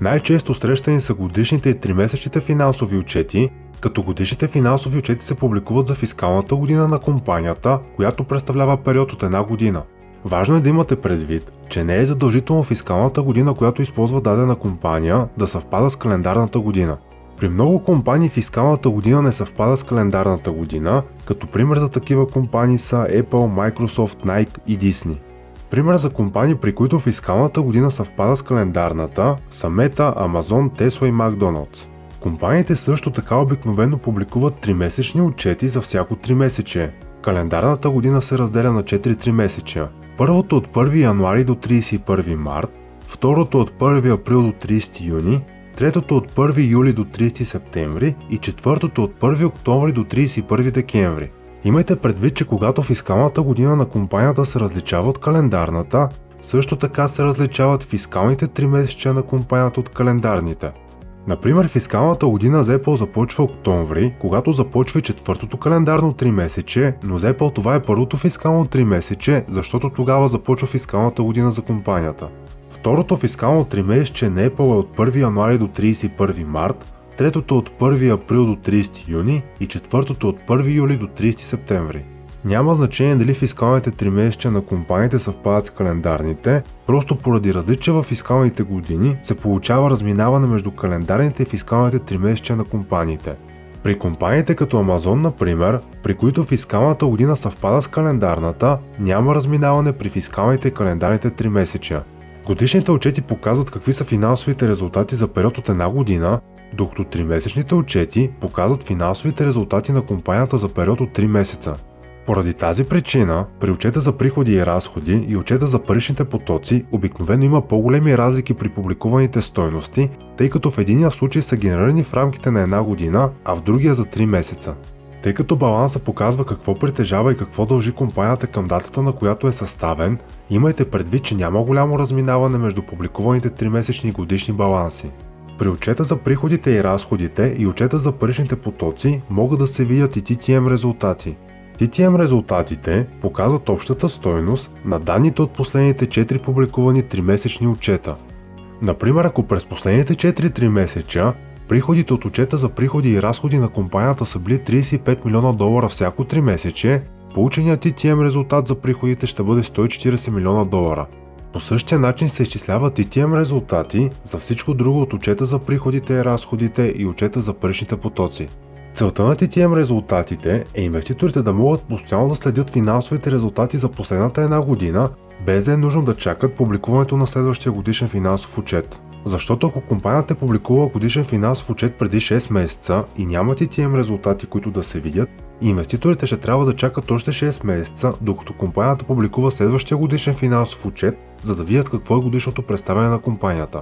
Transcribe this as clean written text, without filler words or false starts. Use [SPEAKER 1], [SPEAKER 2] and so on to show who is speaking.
[SPEAKER 1] Най-често срещани са годишните и тримесечните финансови отчети, като годишните финансови отчети се публикуват за фискалната година на компанията, която представлява период от една година. Важно е да имате предвид, че не е задължително фискалната година, която използва дадена компания, да съвпада с календарната година. При много компании фискалната година не съвпада с календарната година, като пример за такива компании са Apple, Microsoft, Nike и Disney. Пример за компании, при които фискалната година съвпада с календарната, са Meta, Amazon, Tesla и McDonald's. Компаниите също така обикновено публикуват тримесечни отчети за всяко тримесечие. Календарната година се разделя на 4 тримесечия. Първото от 1 януари до 31 март, второто от 1 април до 30 юни, третото от 1 юли до 30 септември и четвъртото от 1 октомври до 31 декември. Имайте предвид, че когато фискалната година на компанията се различава от календарната, също така се различават фискалните тримесечия на компанията от календарните. Например, фискалната година за Apple започва октомври, когато започва и четвъртото календарно тримесечие, но за Apple това е първото фискално тримесечие, защото тогава започва фискалната година за компанията. Второто фискално тримесечие на Apple е от 1 януари до 31 март, третото от 1 април до 30 юни и четвъртото от 1 юли до 30 септември. Няма значение дали фискалните тримесечия на компаниите съвпадат с календарните, просто поради различия в фискалните години се получава разминаване между календарните и фискалните тримесечия на компаниите. При компаниите като Amazon, например, при които фискалната година съвпада с календарната, няма разминаване при фискалните и календарните тримесечия. Годишните отчети показват какви са финансовите резултати за период от една година, докато тримесечните отчети показват финансовите резултати на компанията за период от 3 месеца. Поради тази причина, при отчета за приходи и разходи и отчета за паричните потоци обикновено има по-големи разлики при публикуваните стойности, тъй като в единия случай са генерирани в рамките на една година, а в другия за 3 месеца. Тъй като баланса показва какво притежава и какво дължи компанията към датата, на която е съставен, имайте предвид, че няма голямо разминаване между публикуваните 3-месечни и годишни баланси. При отчета за приходите и разходите и отчета за паричните потоци могат да се видят и TTM резултати. TTM резултатите показват общата стойност на данните от последните 4 публикувани 3-месечни отчета. Например, ако през последните 4 3-месеча приходите от отчета за приходи и разходи на компанията са били $35 милиона всяко 3-месечие, полученият TTM резултат за приходите ще бъде $140 милиона. По същия начин се изчисляват TTM резултати за всичко друго от отчета за приходите и разходите и отчета за паричните потоци. Целта на TTM резултатите е инвеститорите да могат постоянно да следят финансовите резултати за последната една година, без да е нужно да чакат публикуването на следващия годишен финансов отчет. Защото ако компанията публикува годишен финансов отчет преди 6 месеца и няма TTM резултати, които да се видят, инвеститорите ще трябва да чакат още 6 месеца, докато компанията публикува следващия годишен финансов отчет, за да видят какво е годишното представяне на компанията.